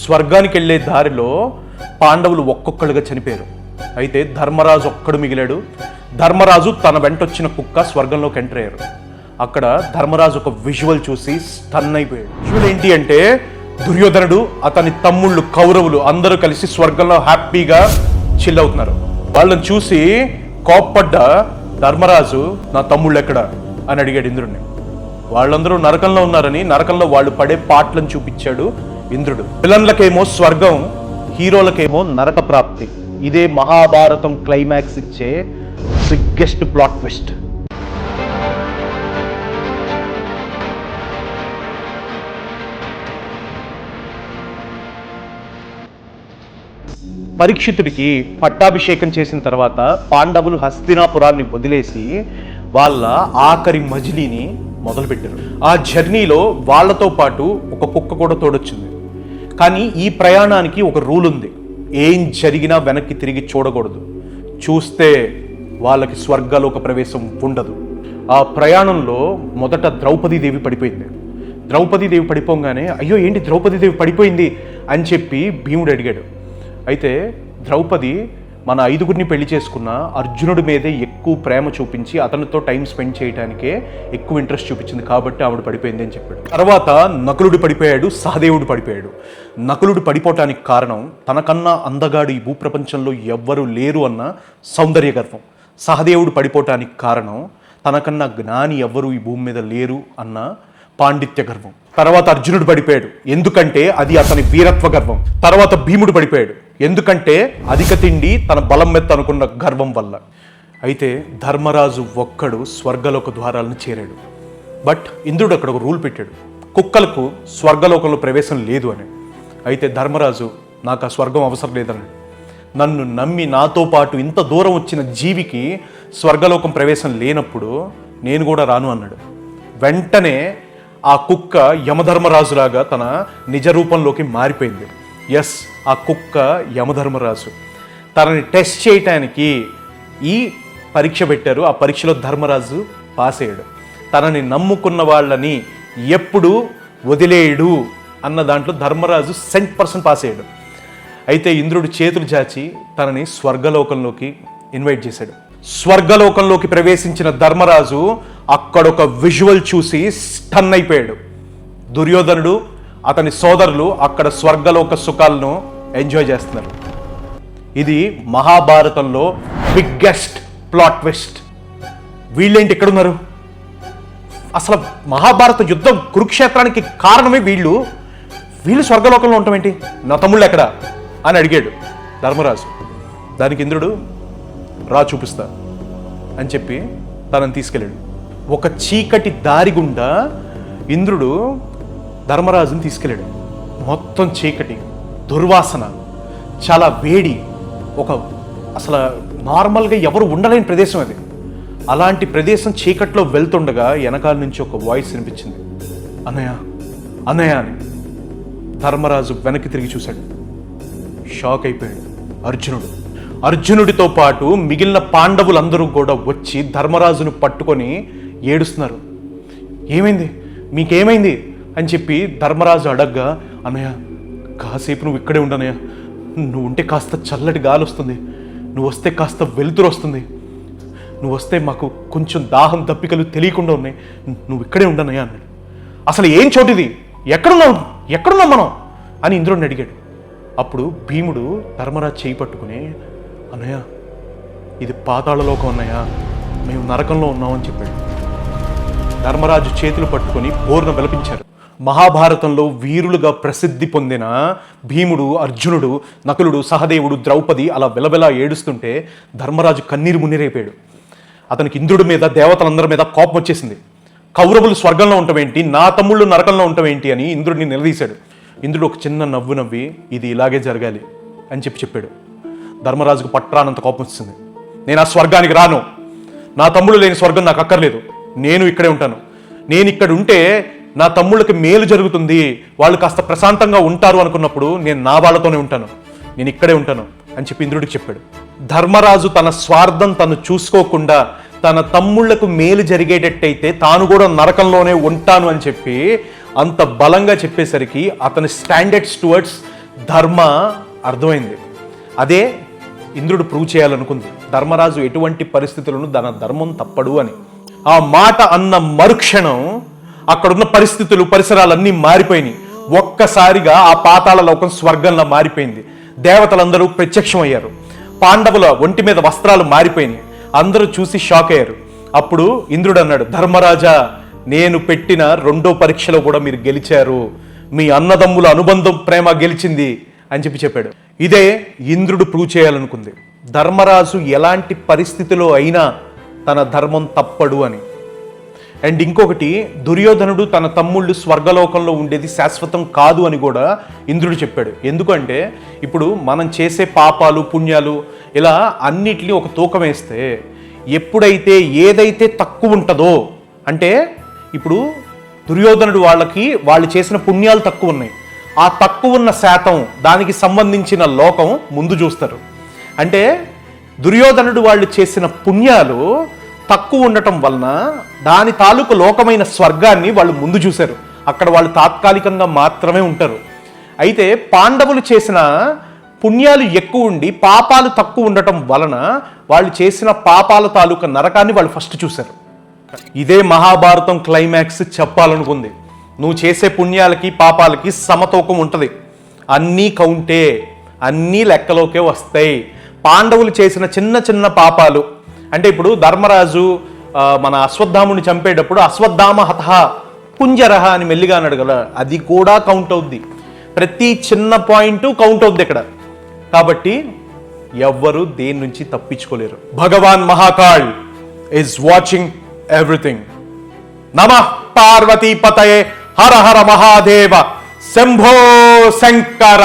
స్వర్గానికి వెళ్ళే దారిలో పాండవులు ఒక్కొక్కడుగా చనిపోయారు. అయితే ధర్మరాజు ఒక్కడు మిగిలాడు. ధర్మరాజు తన వెంట వచ్చిన కుక్క స్వర్గంలోకి ఎంటర్ అయ్యారు. అక్కడ ధర్మరాజు ఒక విజువల్ చూసి స్టన్ అయిపోయాడు. విజువల్ ఏంటి అంటే దుర్యోధనుడు, అతని తమ్ముళ్ళు కౌరవులు అందరూ కలిసి స్వర్గంలో హ్యాపీగా చిల్ అవుతున్నారు. వాళ్ళని చూసి కోప్పడ్డ ధర్మరాజు, నా తమ్ముళ్ళు ఎక్కడ అని అడిగాడు ఇంద్రుడిని. వాళ్ళందరూ నరకంలో ఉన్నారని, నరకంలో వాళ్ళు పడే పాటలను చూపించాడు ఇంద్రుడు. విలన్లకేమో స్వర్గం, హీరోలకేమో నరక ప్రాప్తి. ఇదే మహాభారతం క్లైమాక్స్ ఇచ్చే బిగ్గెస్ట్ ప్లాట్ ట్విస్ట్. పరీక్షితుడికి పట్టాభిషేకం చేసిన తర్వాత పాండవులు హస్తినాపురాన్ని వదిలేసి వాళ్ళ ఆఖరి మజిలీని మొదలుపెట్టారు. ఆ జర్నీలో వాళ్ళతో పాటు ఒక కుక్క కూడా తోడొచ్చింది. కానీ ఈ ప్రయాణానికి ఒక రూల్ ఉంది. ఏం జరిగినా వెనక్కి తిరిగి చూడకూడదు. చూస్తే వాళ్ళకి స్వర్గలోక ప్రవేశం ఉండదు. ఆ ప్రయాణంలో మొదట ద్రౌపదీదేవి పడిపోయింది. ద్రౌపదీదేవి పడిపోగానే అయ్యో ఏంటి ద్రౌపదీదేవి పడిపోయింది అని చెప్పి భీముడు అడిగాడు. అయితే ద్రౌపది మన 5గురిని పెళ్లి చేసుకున్న అర్జునుడి మీదే ఎక్కువ ప్రేమ చూపించి అతనితో టైం స్పెండ్ చేయడానికే ఎక్కువ ఇంట్రెస్ట్ చూపించింది కాబట్టి ఆవిడ పడిపోయింది అని చెప్పాడు. తర్వాత నకులుడు పడిపోయాడు, సహదేవుడు పడిపోయాడు. నకులుడు పడిపోవటానికి కారణం తనకన్నా అందగాడు ఈ భూప్రపంచంలో ఎవ్వరూ లేరు అన్న సౌందర్య గర్వం. సహదేవుడు పడిపోవటానికి కారణం తనకన్నా జ్ఞాని ఎవ్వరూ ఈ భూమి మీద లేరు అన్న పాండిత్య గర్వం. తర్వాత అర్జునుడు పడిపోయాడు, ఎందుకంటే అది అతని వీరత్వ గర్వం. తర్వాత భీముడు పడిపోయాడు, ఎందుకంటే అధిక తిండి తన బలం మెత్త అనుకున్న గర్వం వల్ల. అయితే ధర్మరాజు ఒక్కడు స్వర్గలోక ద్వారాలను చేరాడు. బట్ ఇంద్రుడు అక్కడ ఒక రూల్ పెట్టాడు, కుక్కలకు స్వర్గలోకంలో ప్రవేశం లేదు అని. అయితే ధర్మరాజు నాకు ఆ స్వర్గం అవసరం లేదన్నాడు. నన్ను నమ్మి నాతో పాటు ఇంత దూరం వచ్చిన జీవికి స్వర్గలోకం ప్రవేశం లేనప్పుడు నేను కూడా రాను అన్నాడు. వెంటనే ఆ కుక్క యమధర్మరాజులాగా తన నిజ రూపంలోకి మారిపోయింది. ఎస్, ఆ కుక్క యమధర్మరాజు. తనని టెస్ట్ చేయటానికి ఈ పరీక్ష పెట్టారు. ఆ పరీక్షలో ధర్మరాజు పాస్ అయ్యాడు. తనని నమ్ముకున్న వాళ్ళని ఎప్పుడు వదిలేయడు అన్న దాంట్లో ధర్మరాజు 100% పాస్ అయ్యాడు. అయితే ఇంద్రుడు చేతులు చాచి తనని స్వర్గలోకంలోకి ఇన్వైట్ చేశాడు. స్వర్గలోకంలోకి ప్రవేశించిన ధర్మరాజు అక్కడొక విజువల్ చూసి స్టన్ అయిపోయాడు. దుర్యోధనుడు, అతని సోదరులు అక్కడ స్వర్గలోక సుఖాలను ఎంజాయ్ చేస్తున్నారు. ఇది మహాభారతంలో బిగ్గెస్ట్ ప్లాట్ ట్విస్ట్. వీళ్ళేంటి ఇక్కడ ఉన్నారు? అసలు మహాభారత యుద్ధం కురుక్షేత్రానికి కారణమే వీళ్ళు స్వర్గలోకంలో ఉండటం ఏంటి? నా తమ్ముళ్ళు ఎక్కడ అని అడిగాడు ధర్మరాజు. దానికి ఇంద్రుడు రా చూపిస్తా అని చెప్పి తనని తీసుకెళ్ళాడు. ఒక చీకటి దారి గుండా ఇంద్రుడు ధర్మరాజుని తీసుకెళ్ళాడు. మొత్తం చీకటి, దుర్వాసన, చాలా వేడి, ఒక అసలు నార్మల్గా ఎవరు ఉండలేని ప్రదేశం అది. అలాంటి ప్రదేశం చీకట్లో వెళ్తుండగా వెనకాల నుంచి ఒక వాయిస్ వినిపించింది, అన్నయ్య అన్నయ్య అని. ధర్మరాజు వెనక్కి తిరిగి చూశాడు. షాక్ అయిపోయాడు అర్జునుడితో పాటు మిగిలిన పాండవులందరూ కూడా వచ్చి ధర్మరాజును పట్టుకొని ఏడుస్తున్నారు. ఏమైంది, మీకేమైంది అని చెప్పి ధర్మరాజు అడగ్గా, అన్నయ్య కాసేపు నువ్వు ఇక్కడే ఉండనయ్య, నువ్వు ఉంటే కాస్త చల్లటి గాలి వస్తుంది, నువ్వు వస్తే కాస్త వెలుతురు వస్తుంది, నువ్వు వస్తే మాకు కొంచెం దాహం దప్పికలు తెలియకుండా ఉన్నాయి, నువ్వు ఇక్కడే ఉండనయ్యా అన్నాడు. అసలు ఏం చోటిది, ఎక్కడున్నాం మనం అని ఇంద్రుడిని అడిగాడు. అప్పుడు భీముడు ధర్మరాజు చేయి పట్టుకుని, అన్నయ్య ఇది పాతాళలోకం అన్నయ్య, మేము నరకంలో ఉన్నామని చెప్పాడు. ధర్మరాజు చేతులు పట్టుకొని బోర్న విలపించారు. మహాభారతంలో వీరులుగా ప్రసిద్ధి పొందిన భీముడు, అర్జునుడు, నకులుడు, సహదేవుడు, ద్రౌపది అలా విలవిలా ఏడుస్తుంటే ధర్మరాజు కన్నీరు మున్నీరైపోయాడు. అతనికి ఇంద్రుడి మీద, దేవతలందరి మీద కోపం వచ్చేసింది. కౌరవులు స్వర్గంలో ఉండటం ఏంటి, నా తమ్ముళ్ళు నరకంలో ఉండటం ఏంటి అని ఇంద్రుడిని నిలదీశాడు. ఇంద్రుడు ఒక చిన్న నవ్వు నవ్వి ఇది ఇలాగే జరగాలి అని చెప్పాడు. ధర్మరాజుకు పట్రానంత కోపం వచ్చింది. నేను ఆ స్వర్గానికి రాను, నా తమ్ముళ్ళు లేని స్వర్గం నాకు అక్కర్లేదు, నేను ఇక్కడే ఉంటాను. నేను ఇక్కడ ఉంటే నా తమ్ముళ్ళకి మేలు జరుగుతుంది, వాళ్ళు కాస్త ప్రశాంతంగా ఉంటారు అనుకున్నప్పుడు నేను నా వాళ్ళతోనే ఉంటాను, నేను ఇక్కడే ఉంటాను అని చెప్పి ఇంద్రుడికి చెప్పాడు. ధర్మరాజు తన స్వార్థం తను చూసుకోకుండా తన తమ్ముళ్లకు మేలు జరిగేటట్టయితే తాను కూడా నరకంలోనే ఉంటాను అని చెప్పి అంత బలంగా చెప్పేసరికి అతని స్టాండర్డ్స్ టువర్డ్స్ ధర్మ అర్థమైంది. అదే ఇంద్రుడు ప్రూవ్ చేయాలనుకుంది. ధర్మరాజు ఎటువంటి పరిస్థితులను తన ధర్మం తప్పడు అని. ఆ మాట అన్న మరుక్షణం అక్కడున్న పరిస్థితులు, పరిసరాలన్నీ మారిపోయినాయి. ఒక్కసారిగా ఆ పాతాళ లోకం స్వర్గంలా మారిపోయింది. దేవతలందరూ ప్రత్యక్షమయ్యారు. పాండవుల ఒంటి మీద వస్త్రాలు మారిపోయినాయి. అందరూ చూసి షాక్ అయ్యారు. అప్పుడు ఇంద్రుడు అన్నాడు, ధర్మరాజా, నేను పెట్టిన 2వ పరీక్షలో కూడా మీరు గెలిచారు. మీ అన్నదమ్ముల అనుబంధం, ప్రేమ గెలిచింది అని చెప్పాడు. ఇదే ఇంద్రుడు ప్రూవ్ చేయాలనుకుంది. ధర్మరాజు ఎలాంటి పరిస్థితిలో అయినా తన ధర్మం తప్పడు అని. అండ్ ఇంకొకటి, దుర్యోధనుడు తన తమ్ముళ్ళు స్వర్గలోకంలో ఉండేది శాశ్వతం కాదు అని కూడా ఇంద్రుడు చెప్పాడు. ఎందుకంటే ఇప్పుడు మనం చేసే పాపాలు, పుణ్యాలు ఇలా అన్నిటినీ ఒక తూకం వేస్తే ఎప్పుడైతే ఏదైతే తక్కువ ఉంటుందో, అంటే ఇప్పుడు దుర్యోధనుడు వాళ్ళు చేసిన పుణ్యాలు తక్కువ ఉన్నాయి, ఆ తక్కువ ఉన్న శాతం దానికి సంబంధించిన లోకం ముందు చూస్తారు. అంటే దుర్యోధనుడు వాళ్ళు చేసిన పుణ్యాలు తక్కువ ఉండటం వలన దాని తాలూకు లోకమైన స్వర్గాన్ని వాళ్ళు ముందు చూశారు. అక్కడ వాళ్ళు తాత్కాలికంగా మాత్రమే ఉంటారు. అయితే పాండవులు చేసిన పుణ్యాలు ఎక్కువ ఉండి పాపాలు తక్కువ ఉండటం వలన వాళ్ళు చేసిన పాపాల తాలూకు నరకాన్ని వాళ్ళు ఫస్ట్ చూశారు. ఇదే మహాభారతం క్లైమాక్స్ చెప్పాలనుకుంది. నువ్వు చేసే పుణ్యాలకి పాపాలకి సమతూకం ఉంటుంది. అన్నీ కౌంటే, అన్నీ లెక్కలోకే వస్తాయి. పాండవులు చేసిన చిన్న చిన్న పాపాలు, అంటే ఇప్పుడు ధర్మరాజు మన అశ్వత్థాముని చంపేటప్పుడు అశ్వత్థామ హతః కుంజరహ అని మెల్లిగా అన్నాడు కదా, అది కూడా కౌంట్ అవుద్ది. ప్రతి చిన్న పాయింట్ కౌంట్ అవుద్ది ఇక్కడ. కాబట్టి ఎవ్వరు దేని నుంచి తప్పించుకోలేరు. భగవాన్ మహాకాళ్ ఈజ్ వాచింగ్ ఎవ్రీథింగ్. నమః పార్వతీపతయే హర హర మహాదేవ శంభో శంకర.